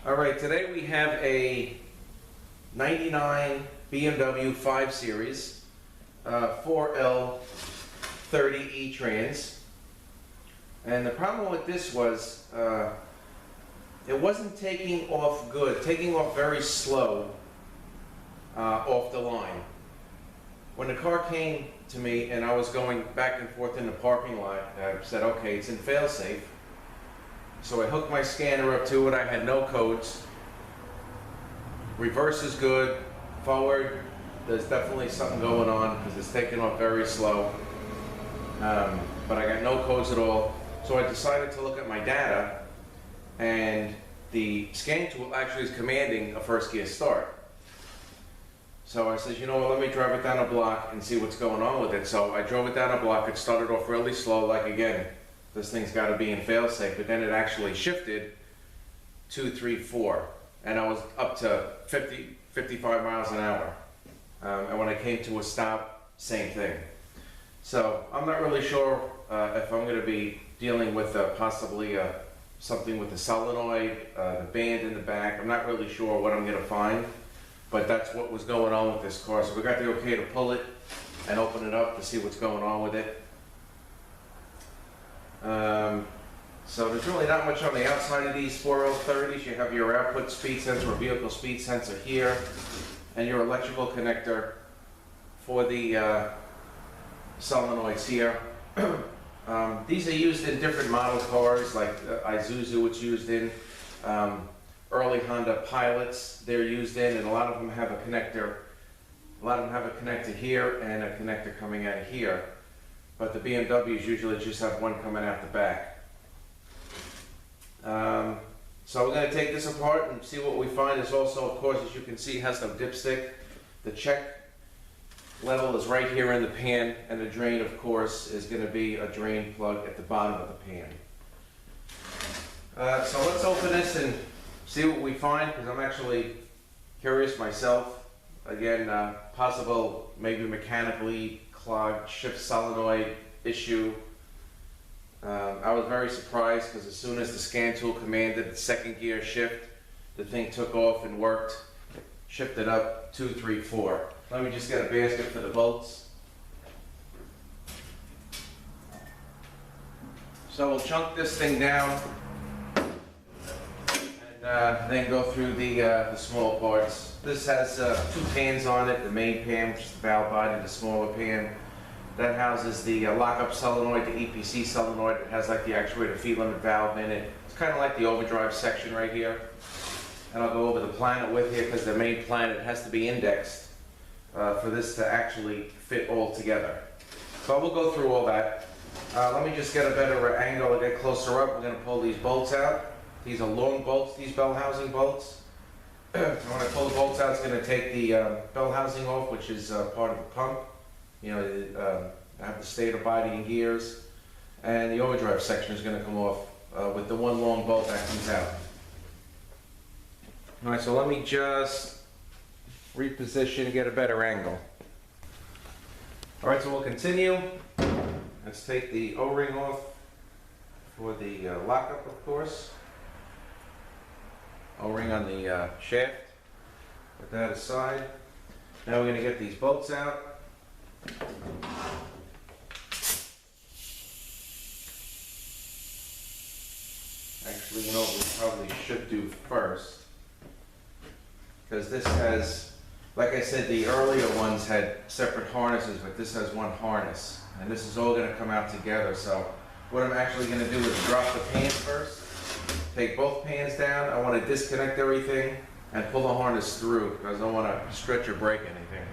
Alright, today we have a 99 BMW 5 Series 4L30 E-Trans. And the problem with this was it wasn't taking off good, taking off very slow off the line. When the car came to me and I was going back and forth in the parking lot, I said, okay, it's in failsafe. So I hooked my scanner up to it. I had no codes. Reverse is good. Forward, there's definitely something going on because it's taking off very slow. But I got no codes at all. So I decided to look at my data, and the scan tool actually is commanding a first gear start. So I said, you know what, let me drive it down a block and see what's going on with it. So I drove it down a block. It started off really slow, like again, this thing's got to be in failsafe, but then it actually shifted 2, 3, 4, and I was up to 50, 55 miles an hour. And when I came to a stop, same thing. So I'm not really sure if I'm going to be dealing with possibly something with the solenoid, the band in the back. I'm not really sure what I'm going to find, but that's what was going on with this car. So we got the okay to pull it and open it up to see what's going on with it. So there's really not much on the outside of these 4L30s. You have your output speed sensor or vehicle speed sensor here, and your electrical connector for the solenoids here. These are used in different model cars, like Isuzu it's used in, early Honda Pilots they're used in, and a lot of them have a connector. A lot of them have a connector here and a connector coming out of here. But the BMWs usually just have one coming out the back. So we're going to take this apart and see what we find. This also, of course, as you can see, has no dipstick. The check level is right here in the pan, and the drain, of course, is going to be a drain plug at the bottom of the pan. So let's open this and see what we find, because I'm actually curious myself. Again, possible maybe mechanically clogged shift solenoid issue. I was very surprised because as soon as the scan tool commanded the second gear shift, the thing took off and worked, shifted up 2, 3, 4. Let me just get a basket for the bolts. So we'll chunk this thing down and then go through the small parts. This has 2 pans on it, the main pan, which is the valve body, the smaller pan. That houses the lockup solenoid, the EPC solenoid. It has like the actuator feed limit valve in it. It's kind of like the overdrive section right here. And I'll go over the planet with you because the main planet has to be indexed for this to actually fit all together. So we'll go through all that. Let me just get a better angle and get closer up. We're going to pull these bolts out. These are long bolts, these bell housing bolts. So when I pull the bolts out, it's going to take the bell housing off, which is part of the pump. You know, I have the stator body and gears, and the overdrive section is going to come off with the one long bolt that comes out. All right, so let me just reposition and get a better angle. All right, so we'll continue. Let's take the O-ring off for the lockup, of course. O-ring on the shaft. Put that aside. Now we're going to get these bolts out. Actually, you know what we probably should do first, because this has, like I said, the earlier ones had separate harnesses, but this has one harness, and this is all going to come out together. So what I'm actually going to do is drop the pan first, take both pans down. I want to disconnect everything and pull the harness through because I don't want to stretch or break anything.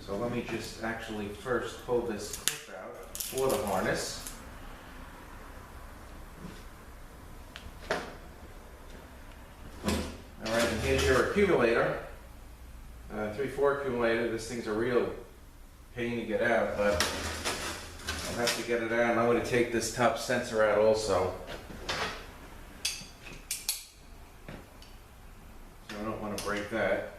So let me just actually first pull this clip out for the harness. Alright, and here's your accumulator. 3/4 accumulator. This thing's a real pain to get out, but I'll have to get it out. And I'm going to take this top sensor out also. So I don't want to break that.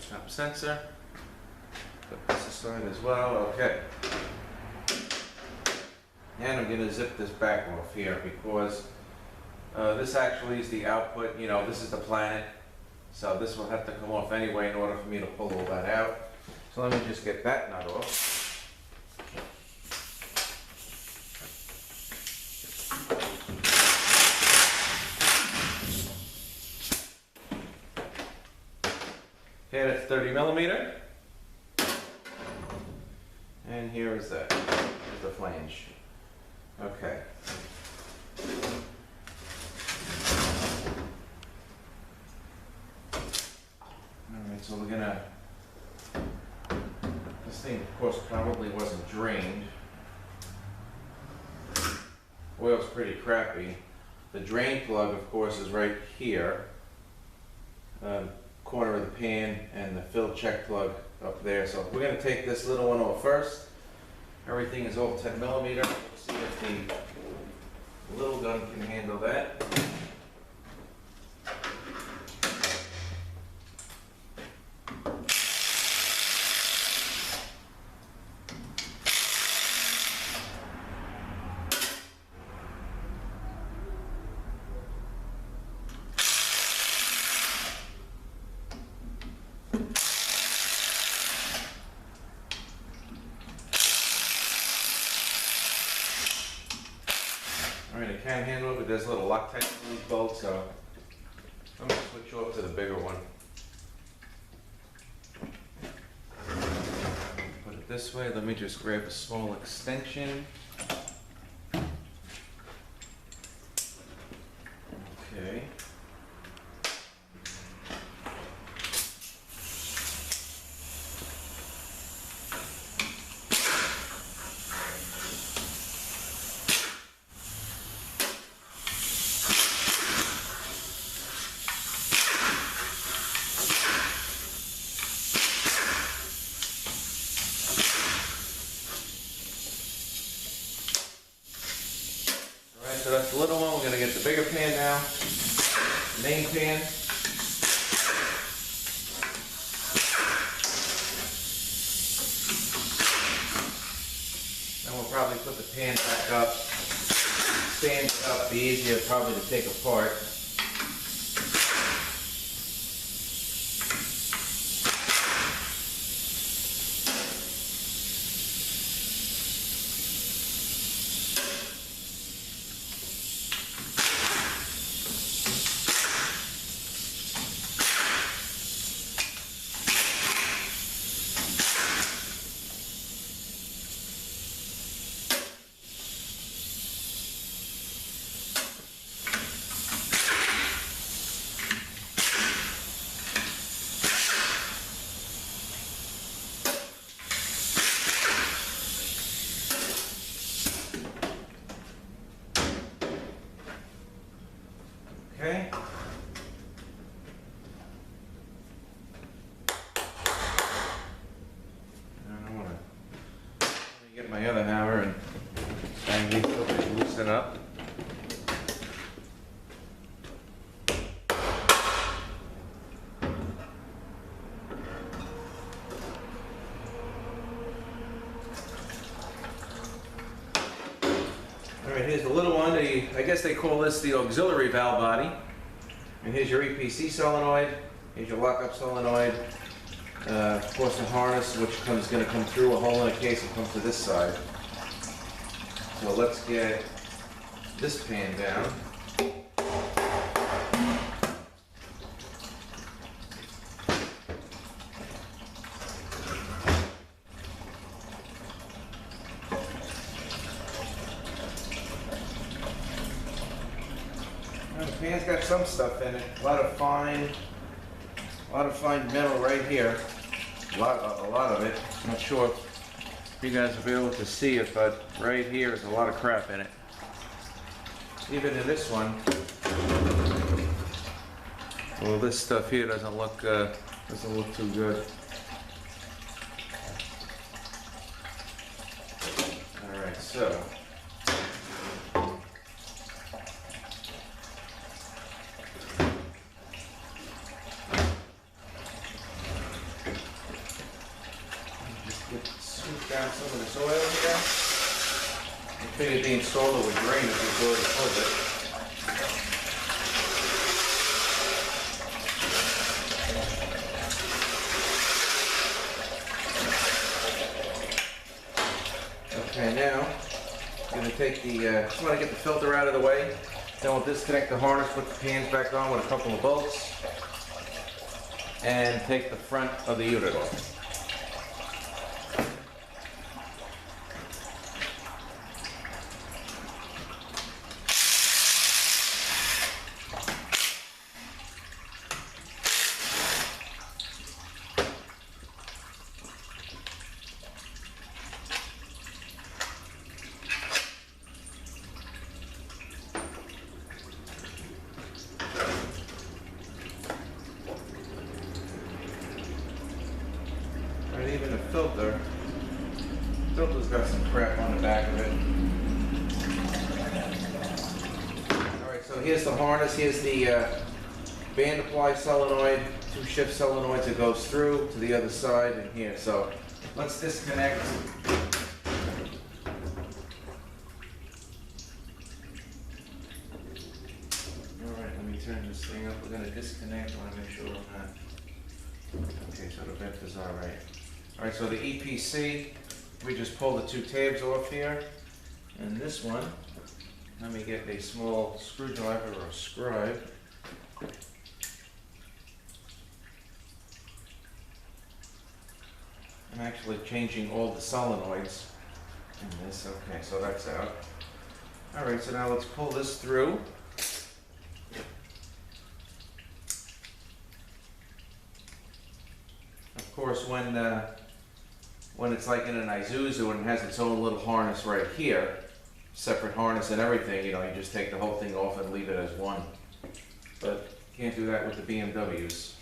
Temp sensor. Put this aside as well. Okay. And I'm going to zip this back off here because this actually is the output. You know, this is the planet. So this will have to come off anyway in order for me to pull all that out. So let me just get that nut off. Okay, that's 30 millimeter. And here is that. Here's the flange. Okay. Alright, so we're gonna, this thing of course probably wasn't drained. Oil's pretty crappy. The drain plug of course is right here. Corner of the pan, and the fill check plug up there. So we're going to take this little one off first. Everything is all 10 millimeter. Let's see if the little gun can handle that. Alright, I can't handle it, but there's a little Loctite in these bolts, so I'm going to switch off to the bigger one. Put it this way. Let me just grab a small extension. Okay. So that's the little one. We're going to get the bigger pan now, main pan. Then we'll probably put the pan back up, stand it up, be easier probably to take apart. Okay. I want to get my other hammer and bang these filters, loosen up. Alright, here's the little one. I guess they call this the auxiliary valve body. And here's your EPC solenoid. Here's your lockup solenoid. Of course the harness, which is going to come through a hole in a case and comes to this side. So let's get this pan down. The pan's got some stuff in it. A lot of fine metal right here. A lot of it. I'm not sure if you guys will be able to see it, but right here is a lot of crap in it. Even in this one. Well, this stuff here doesn't look too good. All right, so. around some of this oil here. I figured the installer would drain it before he pulled it. Okay, now I'm going to take the, just want to get the filter out of the way. Then we'll disconnect the harness, put the pans back on with a couple of bolts, and take the front of the unit off. Even the filter's got some crap on the back of it. Alright, so here's the harness, here's the band apply solenoid, 2 shift solenoids that goes through to the other side and here. So let's disconnect. Alright, let me turn this thing up. We're going to disconnect. I want to make sure I'm not. Okay, so the vent is alright. Alright, so the EPC, we just pull the 2 tabs off here. And this one, let me get a small screwdriver or a scribe. I'm actually changing all the solenoids in this. Okay, so that's out. Alright, so now let's pull this through. Of course, when it's like in an Isuzu and it has its own little harness right here, separate harness and everything, you know, you just take the whole thing off and leave it as one. But you can't do that with the BMWs.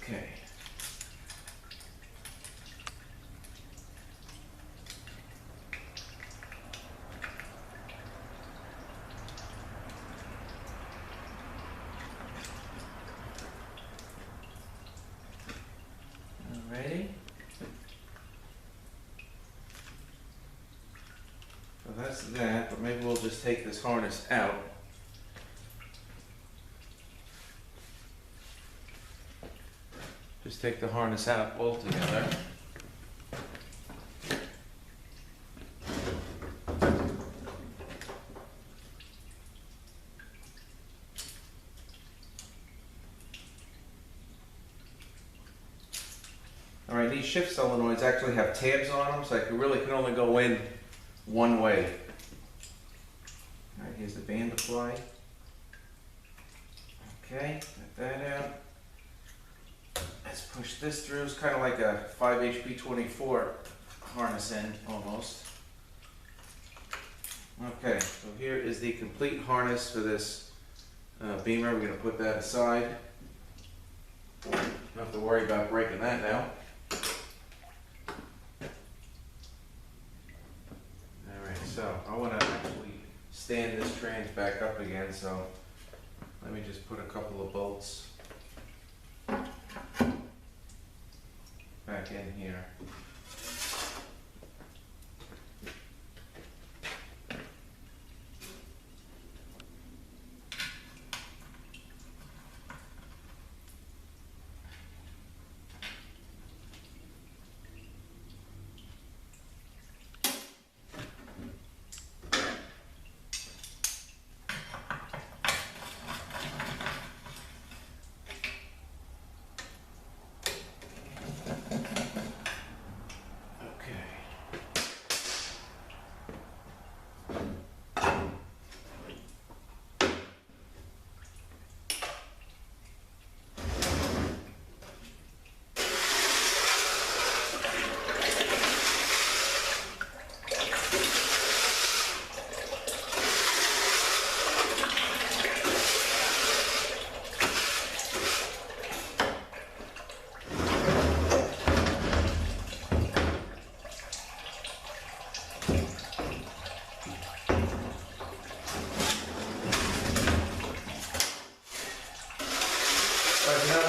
Okay. Ready? So that's that, but maybe we'll just take this harness out. Just take the harness out altogether. Alright, these shift solenoids actually have tabs on them, so I really can only go in one way. Alright, here's the band apply. Okay, get that out. Let's push this through. It's kind of like a 5 HP 24 harness end, almost. Okay, so here is the complete harness for this Beamer. We're going to put that aside. Don't have to worry about breaking that now. Alright, so I want to actually stand this trans back up again, so let me just put a couple of bolts back in here.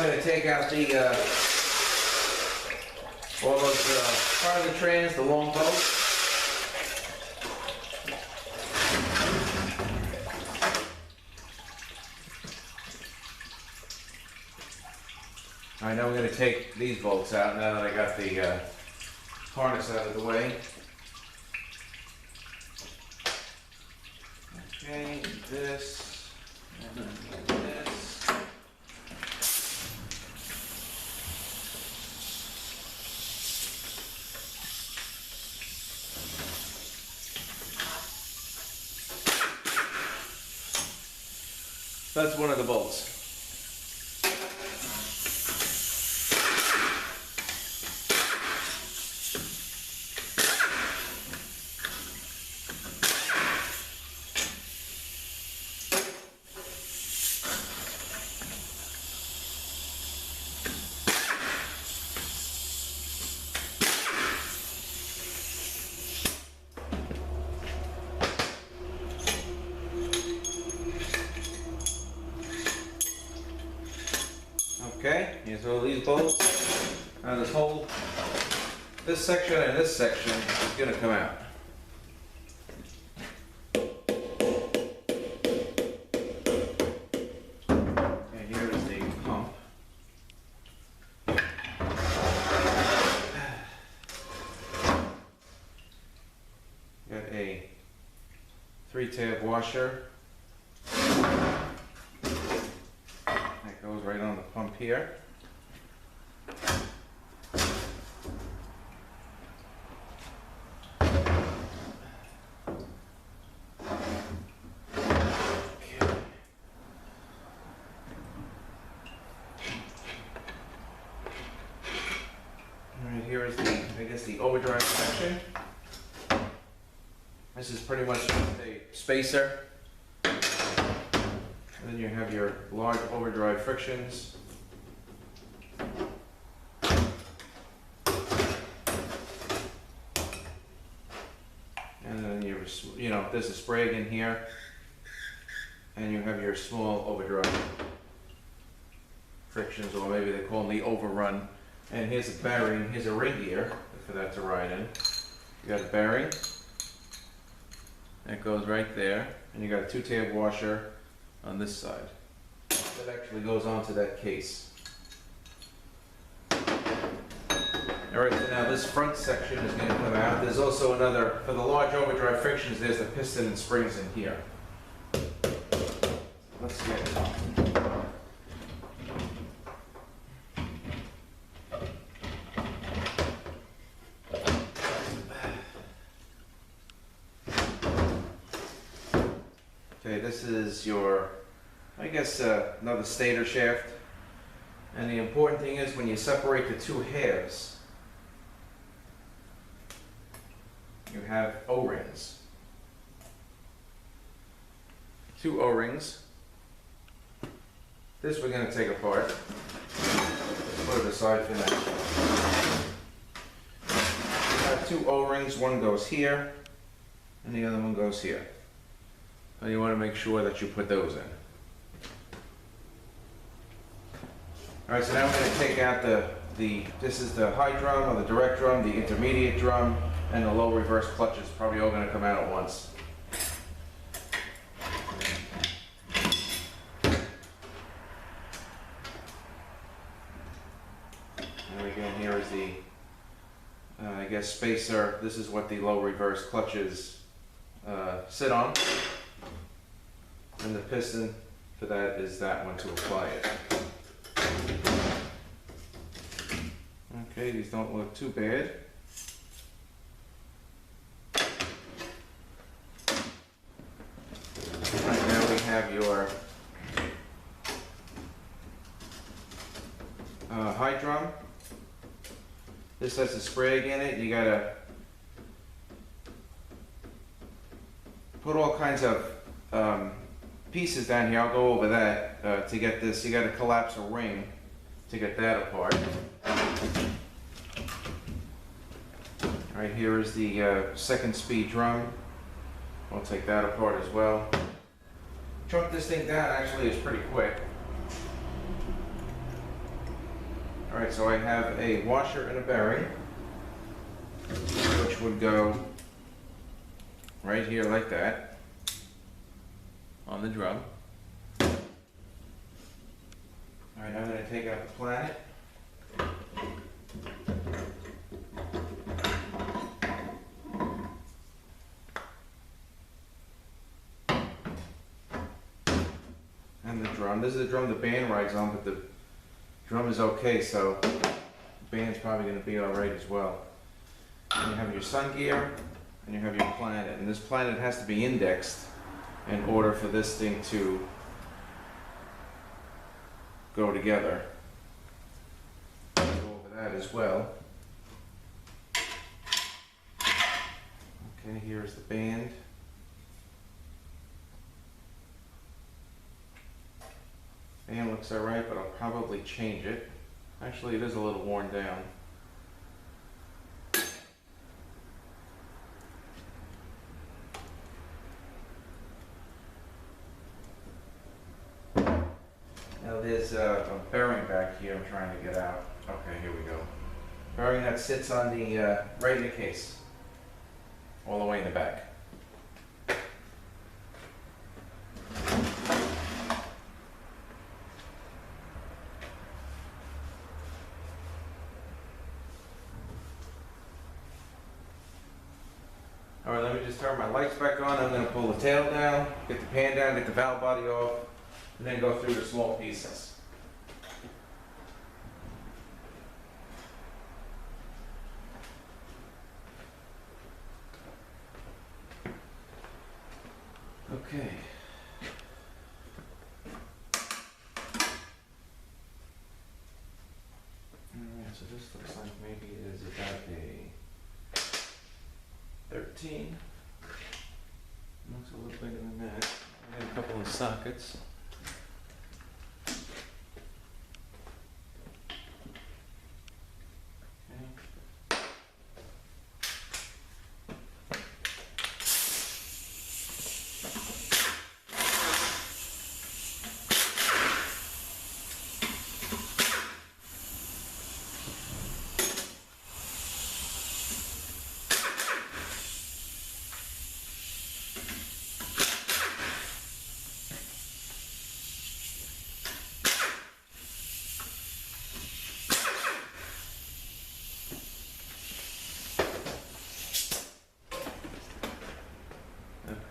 going to take out the all those part of the trans, the long bolts. All right, now we're going to take these bolts out now that I got the harness out of the way. Okay, this, and then this. That's one of the bolts. Okay, here's all these bolts. Now this section and this section is going to come out. And here is the pump. Got a 3-tab washer. Goes right on the pump here. Alright, here is the overdrive section. This is pretty much just a spacer. And then you have your large overdrive frictions. And then there's a sprig in here. And you have your small overdrive frictions, or maybe they call them the overrun. And here's a bearing, here's a ring gear for that to ride in. You got a bearing. That goes right there. And you got a 2-tab washer on this side. That actually goes onto that case. Alright, so now this front section is going to come out. There's also another, for the large overdrive frictions, there's the piston and springs in here. Let's get it. Okay, this is your, I guess, another stator shaft. And the important thing is when you separate the two halves, you have O-rings. 2 O-rings. This we're going to take apart. Put it aside for now. You have 2 O-rings. One goes here, and the other one goes here. And you want to make sure that you put those in. Alright, so now we're going to take out this is the high drum or the direct drum, the intermediate drum, and the low reverse clutches. Probably all going to come out at once. And again, here is the, I guess, spacer. This is what the low reverse clutches sit on. And the piston for that is that one to apply it. Okay, these don't look too bad. Right, now we have your high drum. This has a sprig in it. You gotta put all kinds of pieces down here. I'll go over that to get this. You gotta collapse a ring to get that apart. Alright, here is the 2nd speed drum. I'll take that apart as well. Chunk this thing down actually is pretty quick. Alright, so I have a washer and a bearing, which would go right here like that on the drum. Alright, I'm going to take out the planet. And the drum. This is the drum the band rides on, but the drum is okay, so the band's probably going to be alright as well. And you have your sun gear, and you have your planet. And this planet has to be indexed in order for this thing to go together. I'll go over that as well. Okay, here's the band. Band looks alright, but I'll probably change it. Actually, it is a little worn down. Now there's a bearing back here I'm trying to get out. Okay, here we go. Bearing that sits on the right in the case, all the way in the back. Alright, let me just turn my lights back on. I'm going to pull the tail down, get the pan down, get the valve body off, and then go through the small pieces. Okay. Alright, so this looks like maybe it is about a 13. Looks a little bigger than that. I have a couple of sockets.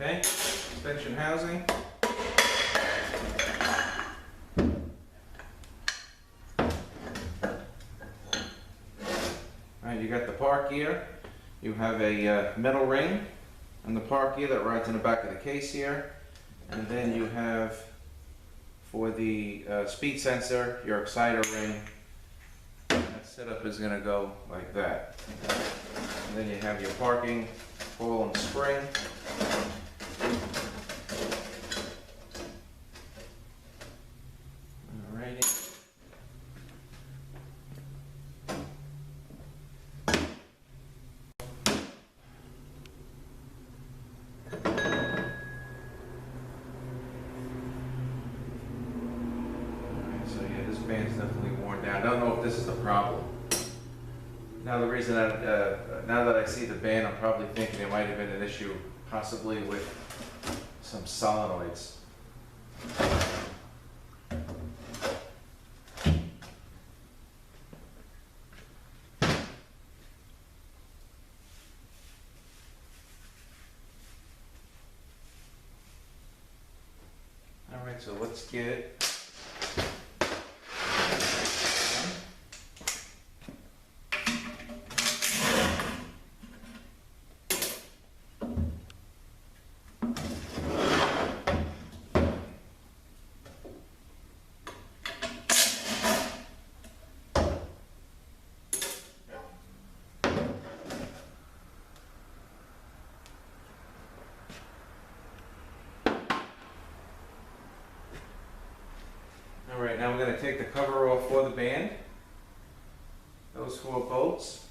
Okay, suspension housing. Alright, you got the park gear. You have a metal ring and the park gear that rides in the back of the case here. And then you have, for the speed sensor, your exciter ring. That setup is going to go like that. And then you have your parking ball and spring. Band's definitely worn down. I don't know if this is the problem. Now the reason that, now that I see the band, I'm probably thinking it might have been an issue possibly with some solenoids. Alright, so let's get Alright, now we're going to take the cover off for the band. Those 4 bolts.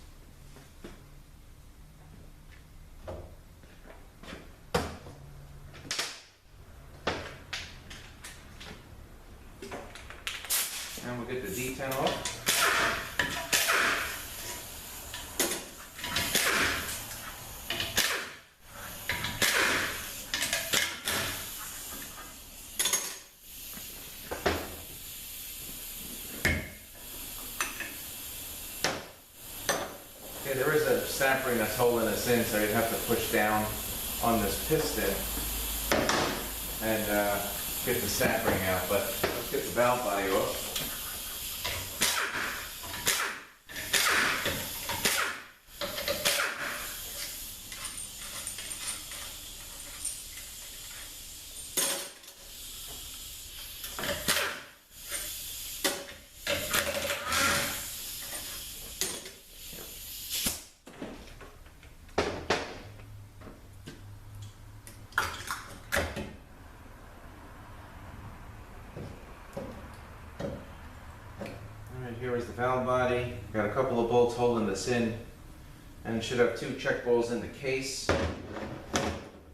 And we'll get the D10 off. there is a snap ring that's holding this in, so you'd have to push down on this piston and get the snap ring out. But let's get the valve body off. Here is the valve body. Got a couple of bolts holding this in, and it should have 2 check balls in the case.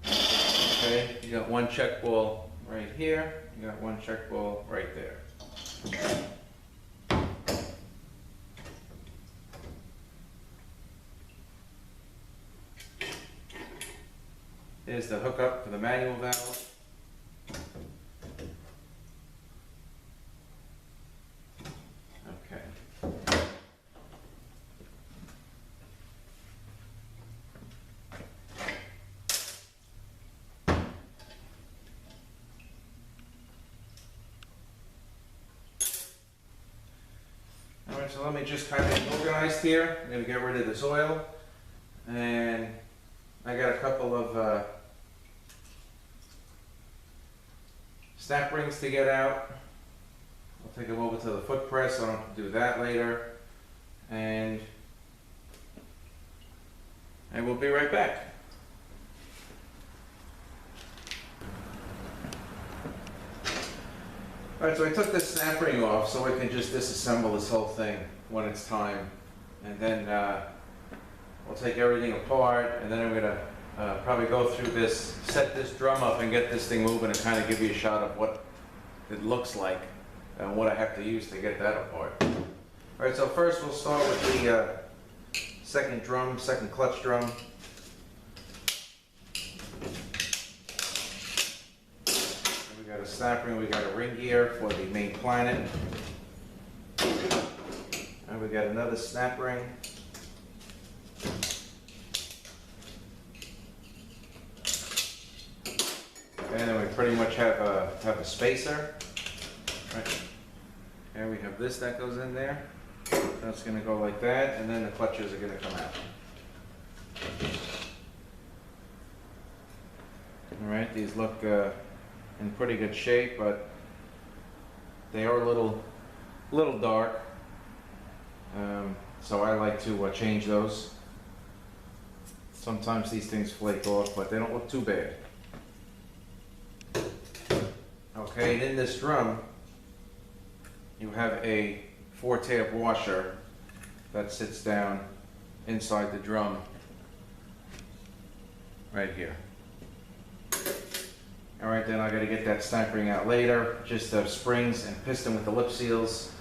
Okay, you got 1 check ball right here, you got 1 check ball right there. Here's the hookup for the manual valve. Alright, so let me just kind of get organized here. I'm going to get rid of this oil, and I got a couple of snap rings to get out. I'll take them over to the foot press, so I don't have to do that later, and I will be right back. Alright, so I took this snap ring off so I can just disassemble this whole thing when it's time. And then we'll take everything apart, and then I'm going to probably go through this, set this drum up and get this thing moving and kind of give you a shot of what it looks like and what I have to use to get that apart. Alright, so first we'll start with the second clutch drum. We got a snap ring, we got a ring gear for the main planet. And we got another snap ring. And then we pretty much have a spacer. Right. And we have this that goes in there. That's going to go like that, and then the clutches are going to come out. Alright, these look in pretty good shape, but they are a little dark. So I like to change those. Sometimes these things flake off, but they don't look too bad. Okay, and in this drum, you have a 4-tab washer that sits down inside the drum right here. Alright, then I got to get that snap ring out later. Just the springs and piston with the lip seals.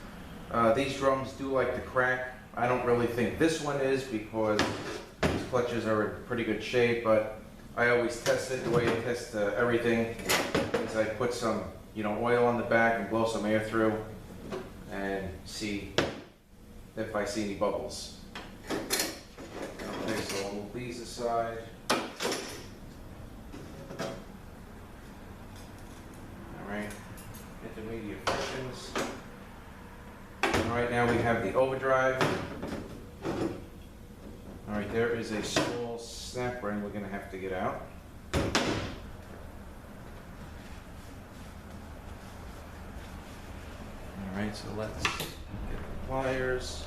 These drums do like to crack. I don't really think this one is, because these clutches are in pretty good shape, but I always test it the way I test everything. Is I put some oil on the back and blow some air through and see if I see any bubbles. Okay, so we'll move these aside. Alright, intermediate frictions. Alright, now we have the overdrive. Alright, there is a small snap ring we're going to have to get out. Alright, so let's get the pliers.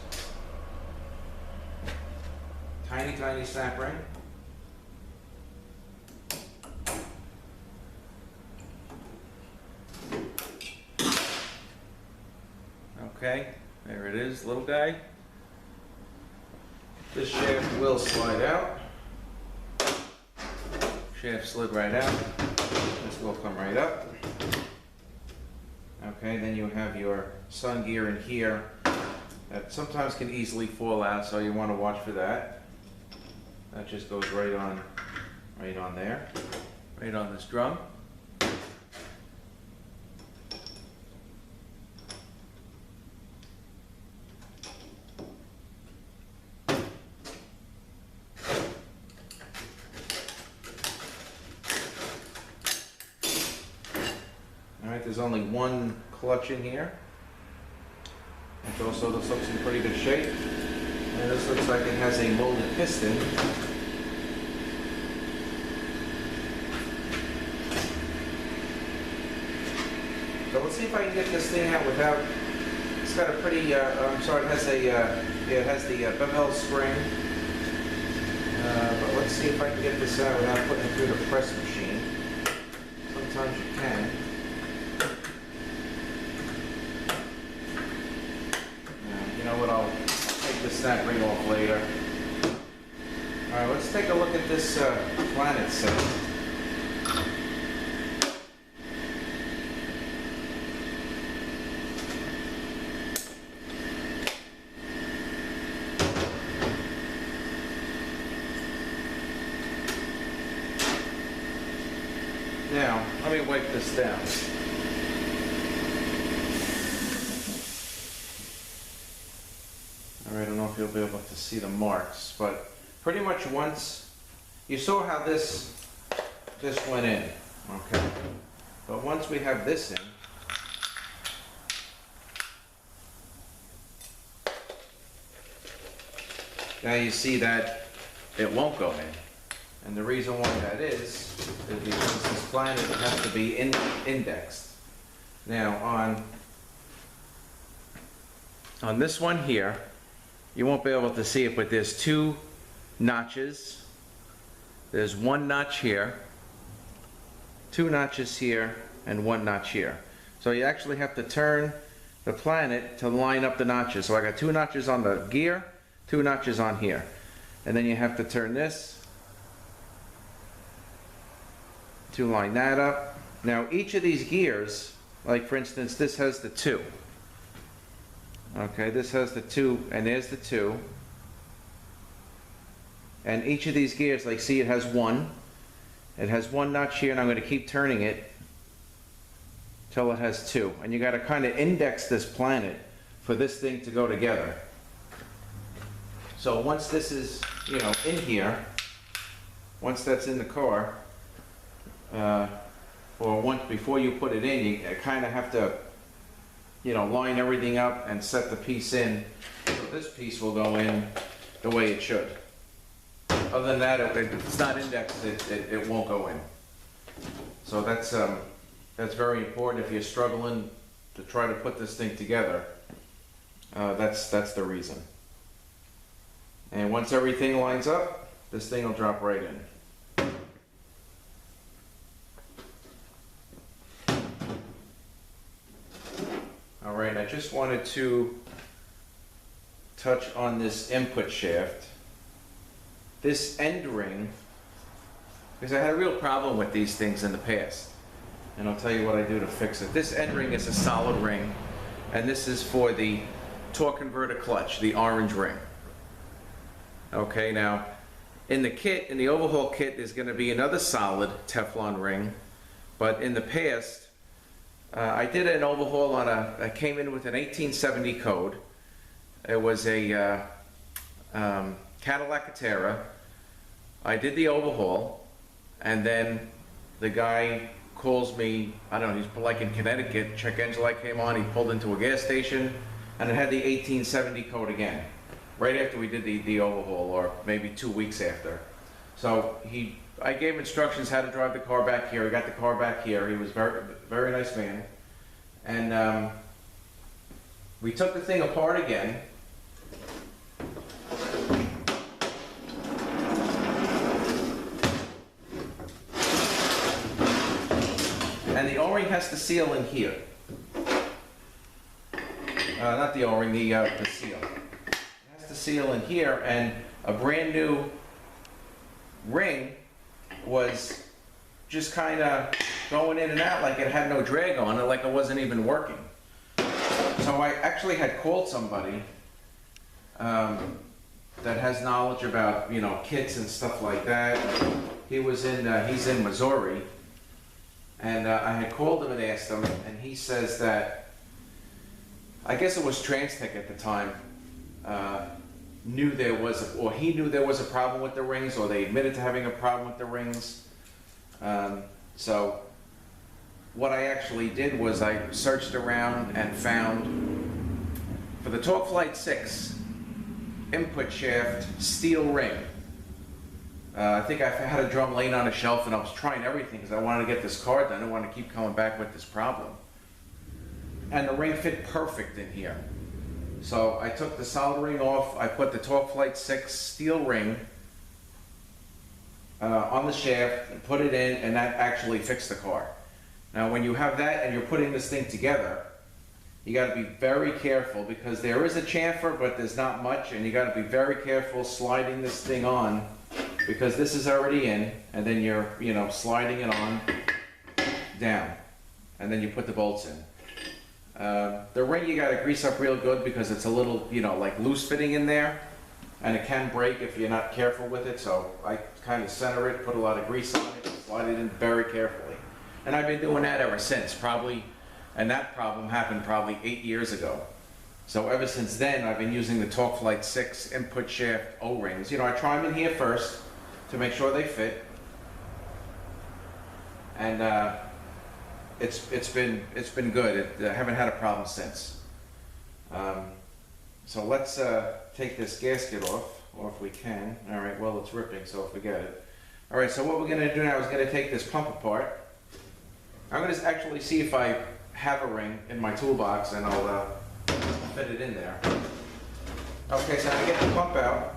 Tiny snap ring. Okay, there it is, little guy. This shaft will slide out. Shaft slid right out. This will come right up. Okay, then you have your sun gear in here that sometimes can easily fall out, so you want to watch for that. That just goes right on there, right on this drum. there's only one clutch in here, which also looks in pretty good shape. And this looks like it has a molded piston. So let's see if I can get this thing out without. It's got a pretty. I'm sorry, it has a. It has the bevel spring. But let's see if I can get this out without putting it through the press machine. Sometimes you can. You know what? I'll take the snap ring off later. All right, let's take a look at this planet set. Now, let me wipe this down. All right, I don't know if you'll be able to see the marks, but pretty much once, you saw how this went in, okay? But once we have this in, now you see that it won't go in. And the reason why that is because this planet has to be indexed. Now on this one here, you won't be able to see it, but there's two notches. There's one notch here, two notches here, and one notch here. So you actually have to turn the planet to line up the notches. So I got two notches on the gear, two notches on here. And then you have to turn this to line that up. Now each of these gears, like for instance, this has the 2. Okay, this has the 2, and there's the 2. And each of these gears, like see, it has one. It has one notch here, and I'm going to keep turning it till it has 2. And you got to kind of index this planet for this thing to go together. So once this is, you know, in here, once that's in the car, or once before you put it in, you kind of have to, you know, line everything up and set the piece in. So this piece will go in the way it should. Other than that, if it's not indexed, it won't go in. So that's very important if you're struggling to try to put this thing together. That's the reason. And once everything lines up, this thing will drop right in. All right, I just wanted to touch on this input shaft. This end ring, because I had a real problem with these things in the past, and I'll tell you what I do to fix it. This end ring is a solid ring, and this is for the torque converter clutch, the orange ring. Okay, now in the kit, in the overhaul kit, there's going to be another solid Teflon ring, but in the past, I did an overhaul on I came in with an 1870 code. It was a Cadillac Catera. I did the overhaul, and then the guy calls me, I don't know, he's like in Connecticut, check engine light came on, he pulled into a gas station, and it had the 1870 code again, right after we did the overhaul, or maybe 2 weeks after. So I gave instructions how to drive the car back here. He got the car back here. He was very nice man. And we took the thing apart again. And the O-ring has to seal in here. Not the O-ring, the seal. It has to seal in here, and a brand new ring was just kind of going in and out like it had no drag on it, like it wasn't even working. So I actually had called somebody that has knowledge about, you know, kits and stuff like that. He's in Missouri, and I had called him and asked him, and he says that, I guess it was Transtech at the time, he knew there was a problem with the rings, or they admitted to having a problem with the rings. So what I actually did was I searched around and found, for the TorqueFlite 6 input shaft steel ring. I think I had a drum laying on a shelf and I was trying everything because I wanted to get this car done. I didn't want to keep coming back with this problem. And the ring fit perfect in here. So I took the soldering off, I put the TorqueFlite 6 steel ring on the shaft and put it in, and that actually fixed the car. Now when you have that and you're putting this thing together, you got to be very careful because there is a chamfer but there's not much, and you got to be very careful sliding this thing on because this is already in, and then you're sliding it on down, and then you put the bolts in. The ring you got to grease up real good because it's a little like loose fitting in there, and it can break if you're not careful with it. So I kind of center it, put a lot of grease on it, slide it in very carefully, and I've been doing that ever since. Probably, and that problem happened probably 8 years ago. So ever since then I've been using the TorqueFlite 6 input shaft O-rings. I try them in here first to make sure they fit, and it's been good. I haven't had a problem since. So let's take this gasket off, or if we can. All right, well, it's ripping, so forget it. All right, so what we're going to do now is going to take this pump apart. I'm going to actually see if I have a ring in my toolbox, and I'll fit it in there. Okay, so I get the pump out.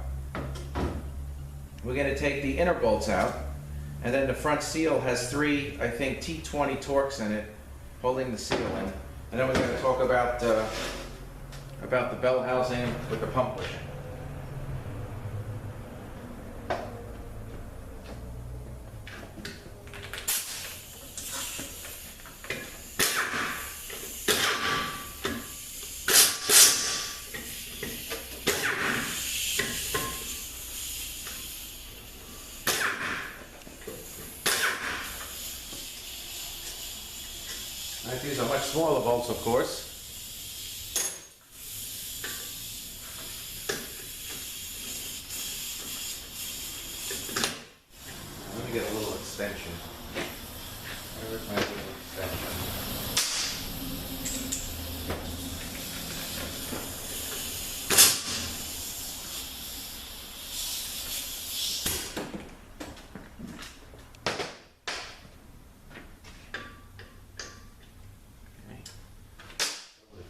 We're going to take the inner bolts out, and then the front seal has 3, I think, T20 Torx in it, holding the seal in. And then we're going to talk about the bell housing with the pump bushing. These are much smaller bolts, of course. Let me get a little extension. Where's my little extension?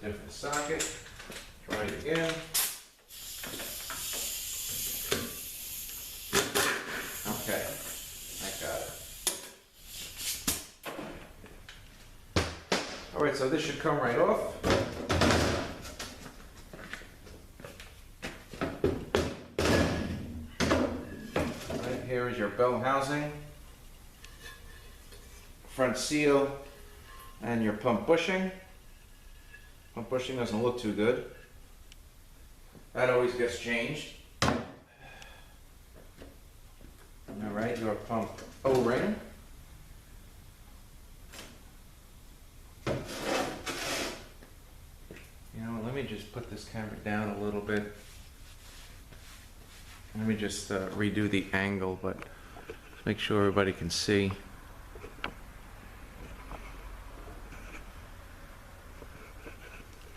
Different socket. Try it again. Okay, I got it. All right, so this should come right off. Right here is your bell housing, front seal, and your pump bushing. Pump bushing doesn't look too good. That always gets changed. All right, your pump O-ring. Let me just put this camera down a little bit. Let me just redo the angle, but make sure everybody can see.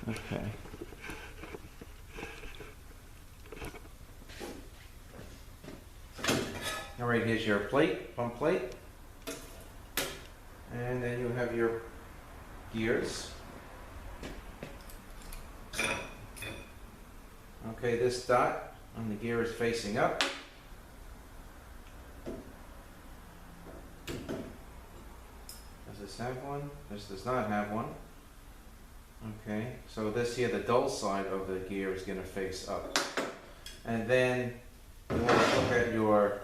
Okay. All right, here's your plate, pump plate. And then you have your gears. Okay, this dot on the gear is facing up. Does this have one? This does not have one. Okay, so this here, the dull side of the gear is going to face up. And then you want to look at your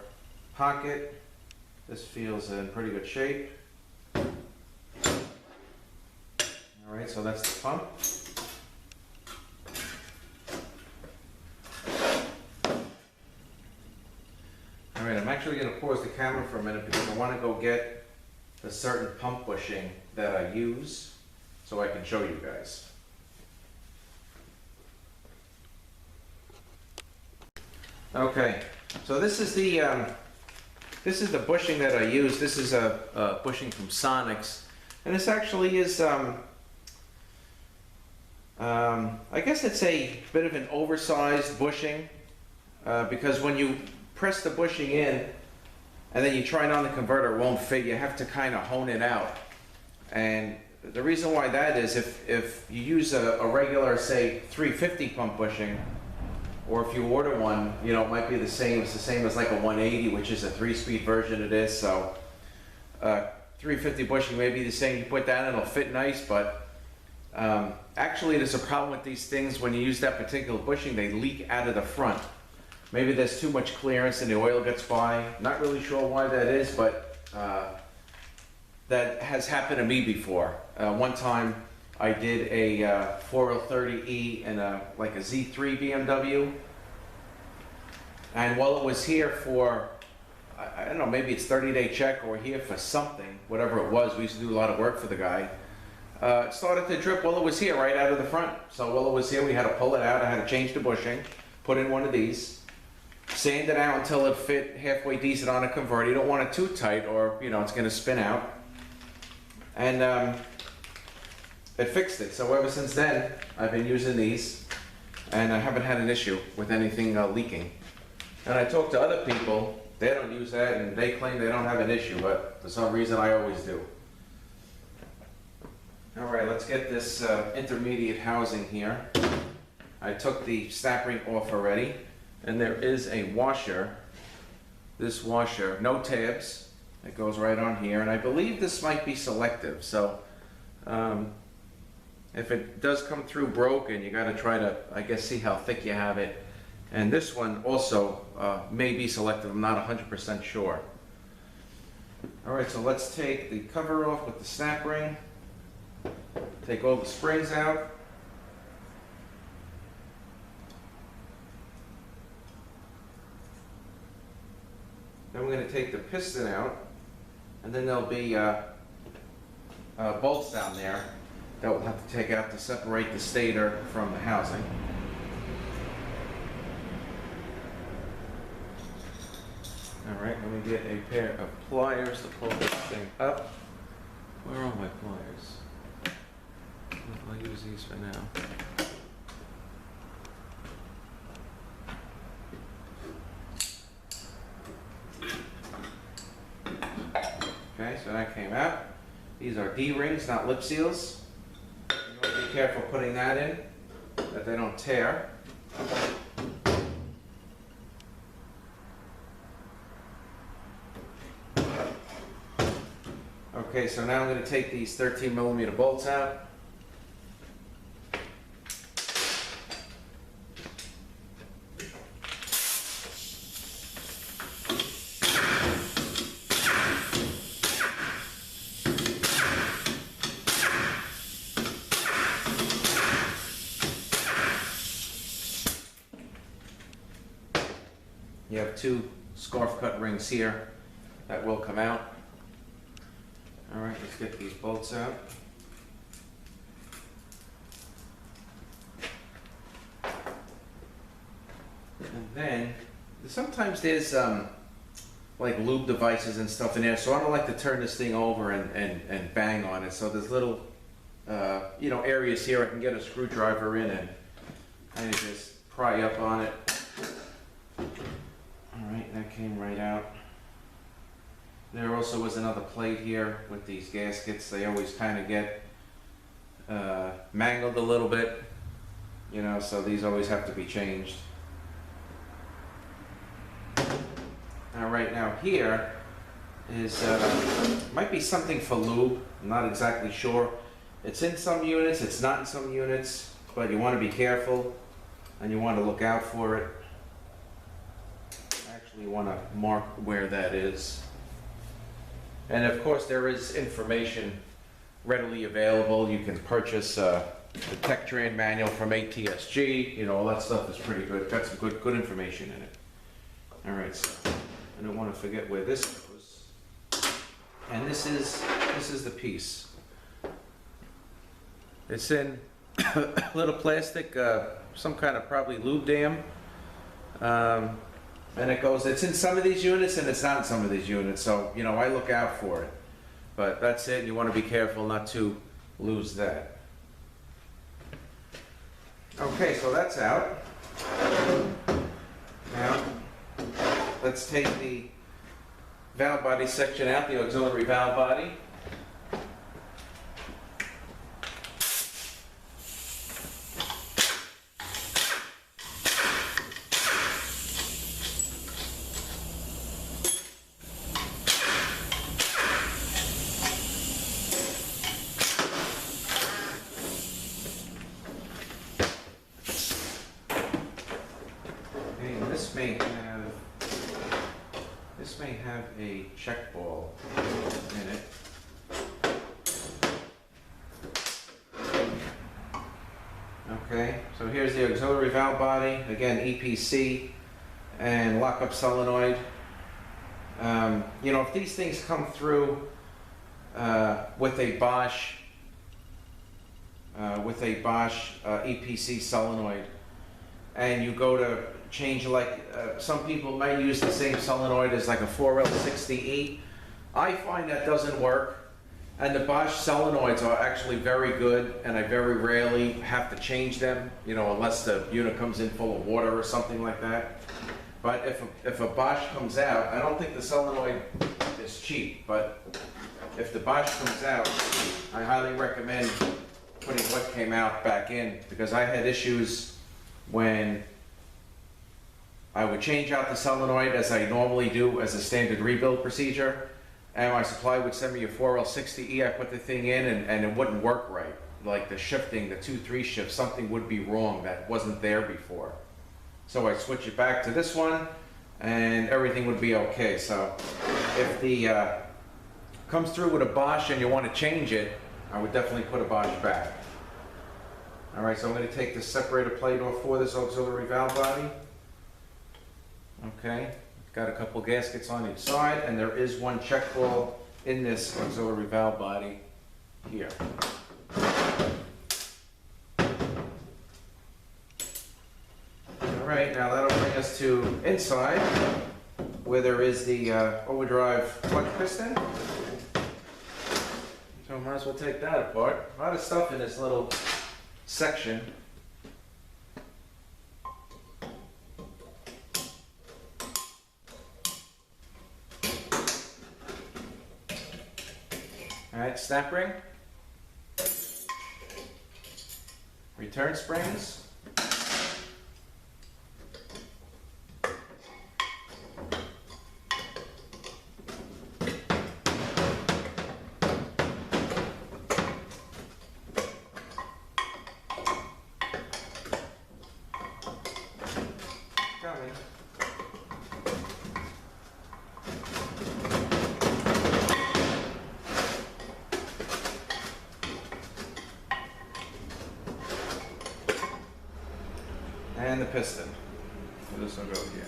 pocket. This feels in pretty good shape. Alright, so that's the pump. Alright, I'm actually going to pause the camera for a minute because I want to go get a certain pump bushing that I use so I can show you guys. Okay, so this is the bushing that I use. This is a bushing from Sonic's, And this actually is, I guess it's a bit of an oversized bushing, because when you press the bushing in and then you try it on the converter, it won't fit. You have to kind of hone it out. And the reason why that is, if you use a regular, say, 350 pump bushing, or if you order one, you know, it might be the same. It's the same as like a 180, which is a 3-speed version of this. So 350 bushing may be the same. You put that in, it'll fit nice, but actually there's a problem with these things. When you use that particular bushing, they leak out of the front. Maybe there's too much clearance and the oil gets by. Not really sure why that is, but that has happened to me before. One time I did a 4030E and like a Z3 BMW. And while it was here for, I don't know, maybe it's 30-day check or here for something, whatever it was, we used to do a lot of work for the guy. It started to drip while it was here, right out of the front. So while it was here, we had to pull it out. I had to change the bushing, put in one of these, sand it out until it fit halfway decent on a converter. You don't want it too tight or, you know, it's gonna spin out. And it fixed it. So ever since then, I've been using these and I haven't had an issue with anything leaking. And I talked to other people, they don't use that and they claim they don't have an issue, but for some reason I always do. All right, let's get this intermediate housing here. I took the snap ring off already, and there is a washer. This washer, no tabs, it goes right on here, and I believe this might be selective. So if it does come through broken, you got to try to, I guess, see how thick you have it. And this one also may be selective. I'm not 100% sure. All right, so let's take the cover off with the snap ring. Take all the springs out. Then we're going to take the piston out, and then there'll be bolts down there that we'll have to take out to separate the stator from the housing. All right, let me get a pair of pliers to pull this thing up. Where are my pliers? I'll use these for now. Okay, so that came out. These are D-rings, not lip seals. You want to be careful putting that in, that they don't tear. Okay, so now I'm going to take these 13mm bolts out. You have two scarf cut rings here that will come out. All right, let's get these bolts out. And then sometimes there's like lube devices and stuff in there, so I don't like to turn this thing over and bang on it. So there's little you know, areas here I can get a screwdriver in and kind of just pry up on it. All right, that came right out. There also was another plate here with these gaskets. They always kind of get mangled a little bit, you know, so these always have to be changed. All right, now here is, might be something for lube. I'm not exactly sure. It's in some units, it's not in some units, but you want to be careful and you want to look out for it. Actually, you want to mark where that is. And of course, there is information readily available. You can purchase the Teardown manual from ATSG. You know, all that stuff is pretty good. Got some good information in it. All right, so I don't want to forget where this goes. And this is the piece. It's in a little plastic, some kind of probably lube dam. And it goes, it's in some of these units and it's not in some of these units, so, you know, I look out for it. But that's it, you want to be careful not to lose that. Okay, so that's out. Now, let's take the valve body section out, the auxiliary valve body. This may have a check ball in it. Okay, so here's the auxiliary valve body, again EPC and lockup solenoid. You know, if these things come through with a Bosch EPC solenoid, and you go to change, like some people might use the same solenoid as like a 4L60E. I find that doesn't work, and the Bosch solenoids are actually very good, and I very rarely have to change them, you know, unless the unit comes in full of water or something like that. But if a Bosch comes out, I don't think the solenoid is cheap, but if the Bosch comes out, I highly recommend putting what came out back in, because I had issues when I would change out the solenoid as I normally do as a standard rebuild procedure, and my supply would send me a 4L60E. I put the thing in and it wouldn't work right. Like the shifting, the 2-3 shift, something would be wrong that wasn't there before. So I'd switch it back to this one and everything would be okay. So if the comes through with a Bosch and you want to change it, I would definitely put a Bosch back. Alright, so I'm going to take the separator plate off for this auxiliary valve body. Okay, got a couple gaskets on each side, and there is one check ball in this auxiliary valve body here. Alright, now that'll bring us to inside, where there is the overdrive clutch piston. So might as well take that apart. A lot of stuff in this little section. Alright, snap ring, return springs, coming. And the piston. So this will go here.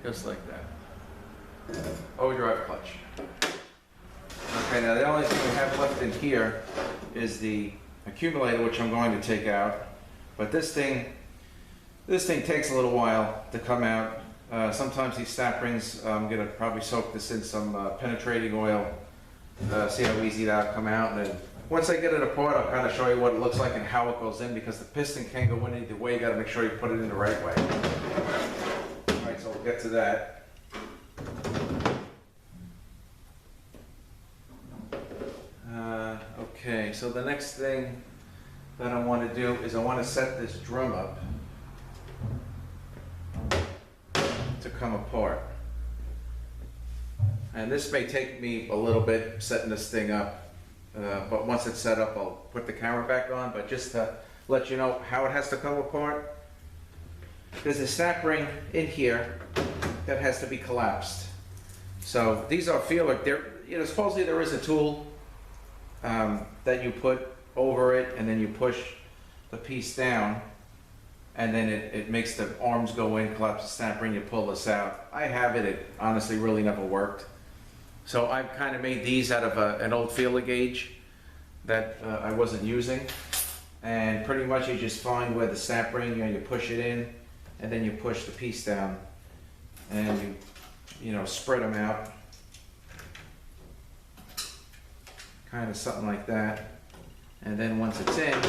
Just like that. Overdrive clutch. Okay, now the only thing we have left in here is the accumulator, which I'm going to take out. But this thing takes a little while to come out. Sometimes these snap rings, I'm going to probably soak this in some penetrating oil, see how easy that'll come out. And then once I get it apart, I'll kind of show you what it looks like and how it goes in, because the piston can go in either way. You got to make sure you put it in the right way. Alright, so we'll get to that. Okay, so the next thing that I want to do is I want to set this drum up to come apart. And this may take me a little bit setting this thing up. But once it's set up, I'll put the camera back on. But just to let you know how it has to come apart, there's a snap ring in here that has to be collapsed. So these are feeler. You know, supposedly there is a tool that you put over it, and then you push the piece down, and then it makes the arms go in, collapse the snap ring, you pull this out. I have it. It honestly really never worked. So I've kind of made these out of an old feeler gauge that I wasn't using. And pretty much you just find where the snap ring, you know, you push it in, and then you push the piece down, and you know, spread them out. kind of something like that. And then once it's in,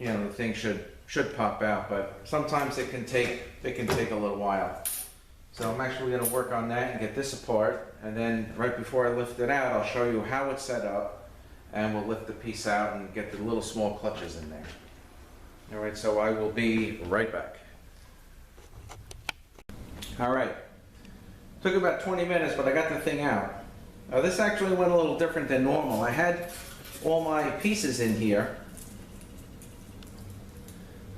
you know, the thing should pop out, but sometimes it can take a little while. So I'm actually going to work on that and get this apart, and then right before I lift it out, I'll show you how it's set up, and we'll lift the piece out and get the little small clutches in there. All right, so I will be right back. All right, took about 20 minutes, but I got the thing out. This actually went a little different than normal. I had all my pieces in here,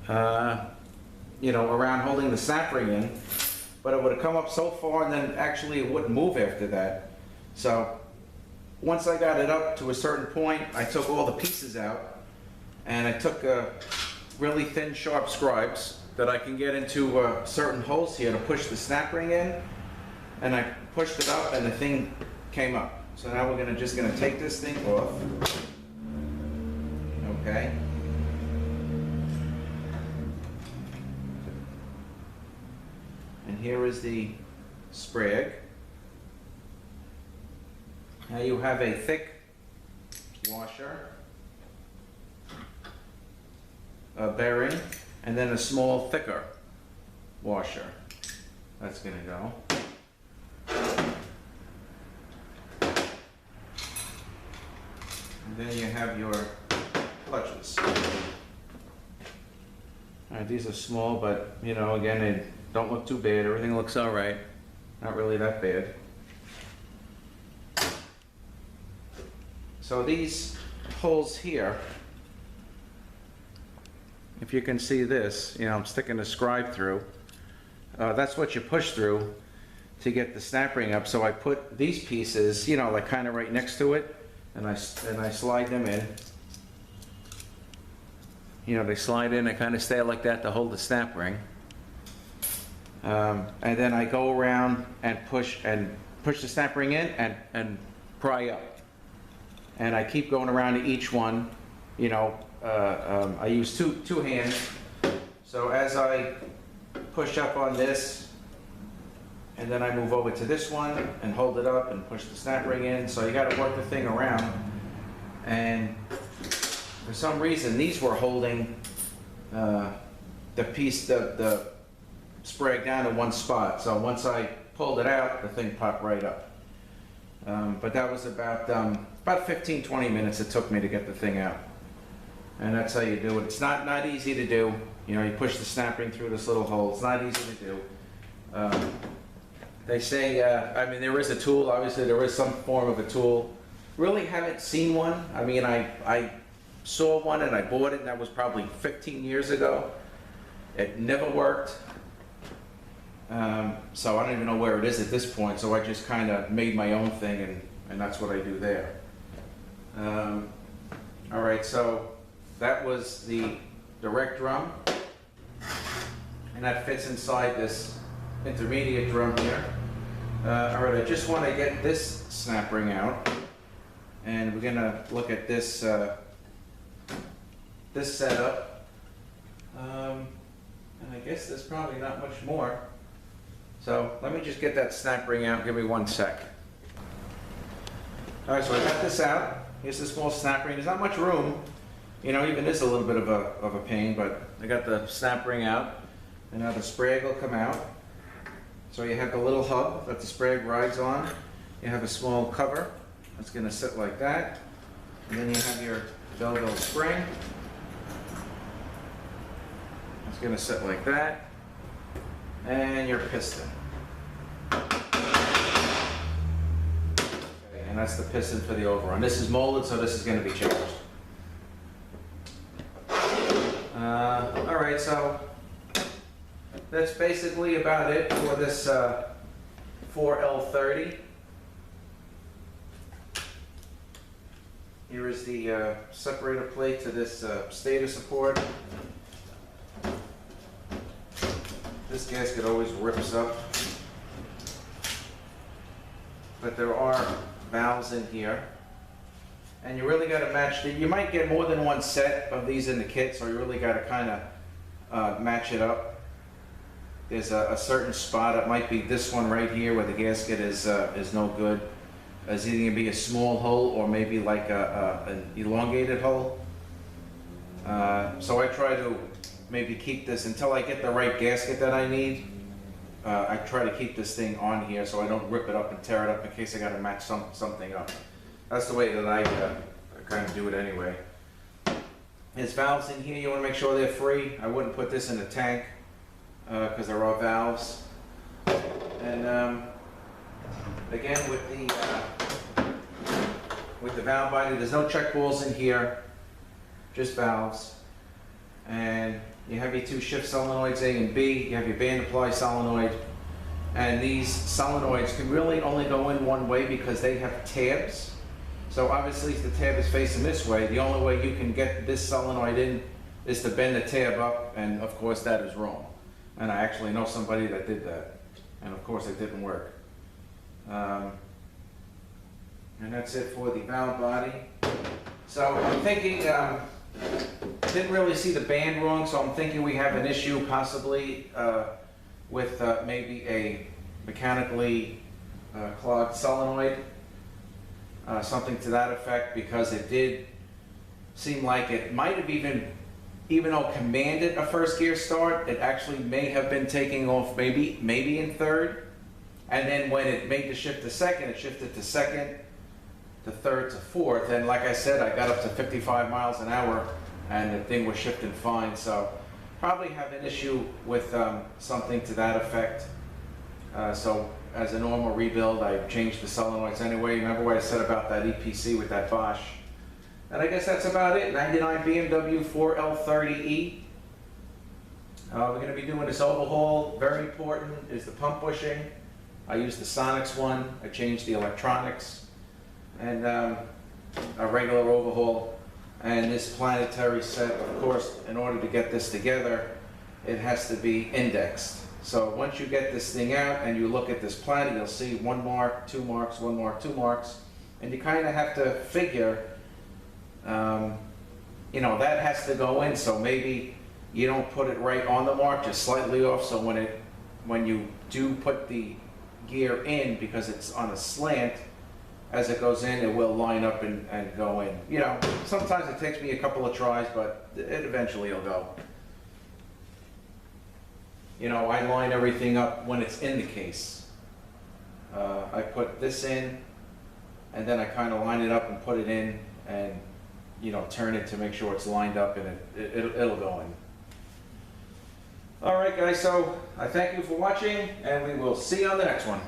you know, around holding the snap ring in, but it would have come up so far and then actually it wouldn't move after that. So once I got it up to a certain point, I took all the pieces out, and I took really thin, sharp scribes that I can get into certain holes here to push the snap ring in, and I pushed it up and the thing came up. So now we're just gonna take this thing off. Okay. And here is the sprig. Now you have a thick washer, a bearing, and then a small, thicker washer. That's gonna go. And then you have your clutches. All right, these are small, but you know, again, they don't look too bad. Everything looks all right. Not really that bad. So these holes here, if you can see this, you know, I'm sticking a scribe through. That's what you push through to get the snap ring up. So I put these pieces, you know, like kind of right next to it, and I slide them in. You know, they slide in, they kind of stay like that to hold the snap ring. And then I go around and push the snap ring in and pry up. And I keep going around to each one, you know. I use two hands. So as I push up on this, and then I move over to this one and hold it up and push the snap ring in. So you got to work the thing around. And for some reason, these were holding the sprig down in one spot. So once I pulled it out, the thing popped right up. But that was about 15-20 minutes it took me to get the thing out. And that's how you do it. It's not easy to do. You know, you push the snap ring through this little hole. It's not easy to do. They say, I mean, there is a tool. Obviously, there is some form of a tool. Really haven't seen one. I mean, I saw one and I bought it, and that was probably 15 years ago. It never worked. So I don't even know where it is at this point. So I just kind of made my own thing, and that's what I do there. All right, so that was the direct drum, and that fits inside this intermediate drum here. All right, I just want to get this snap ring out, and we're gonna look at this this setup. And I guess there's probably not much more. So let me just get that snap ring out. Give me 1 sec. All right, so I got this out. Here's the small snap ring. There's not much room. You know, even this is a little bit of a pain, but I got the snap ring out, and now the sprig will come out. So you have the little hub that the sprig rides on. You have a small cover that's going to sit like that. And then you have your Belleville spring. It's going to sit like that. And your piston. And that's the piston for the overrun. This is molded, so this is going to be changed. All right, so that's basically about it for this 4L30. Here is the separator plate to this stator support. This gasket always rips up, but there are valves in here, and you really got to match you might get more than one set of these in the kit, so you really got to kind of match it up. There's a certain spot. It might be this one right here where the gasket is no good. is either gonna be a small hole or maybe like an elongated hole. So I try to maybe keep this until I get the right gasket that I need. I try to keep this thing on here so I don't rip it up and tear it up in case I gotta match something up. That's the way that I kind of do it anyway. There's valves in here, you wanna make sure they're free. I wouldn't put this in a tank because there are valves. And again, with the valve body, there's no check balls in here, just valves. And you have your two shift solenoids, A and B. You have your band apply solenoid. And these solenoids can really only go in one way because they have tabs. So obviously if the tab is facing this way, the only way you can get this solenoid in is to bend the tab up, and of course that is wrong. And I actually know somebody that did that. And of course it didn't work. And that's it for the valve body. So I'm thinking, didn't really see the band wrong, so I'm thinking we have an issue possibly with maybe a mechanically clogged solenoid, something to that effect, because it did seem like it might have even though commanded a first gear start, it actually may have been taking off maybe in third, and then when it made the shift to second, it shifted to second, to third, to fourth, and like I said, I got up to 55 miles an hour and the thing was shifting fine, so probably have an issue with something to that effect. So as a normal rebuild, I changed the solenoids anyway. Remember what I said about that EPC with that Bosch? And I guess that's about it. 99 BMW 4L30E. We're going to be doing this overhaul. Very important is the pump bushing. I used the Sonics one. I changed the electronics. And a regular overhaul. And this planetary set, of course, in order to get this together, it has to be indexed. So once you get this thing out and you look at this planet, you'll see 1 mark, 2 marks, 1 mark, 2 marks. And you kind of have to figure, you know, that has to go in. So maybe you don't put it right on the mark, just slightly off. So when you do put the gear in, because it's on a slant, as it goes in, it will line up and go in. You know, sometimes it takes me a couple of tries, but it eventually will go. You know, I line everything up when it's in the case. I put this in, and then I kind of line it up and put it in, and, you know, turn it to make sure it's lined up, and it'll go in. All right, guys, so I thank you for watching, and we will see you on the next one.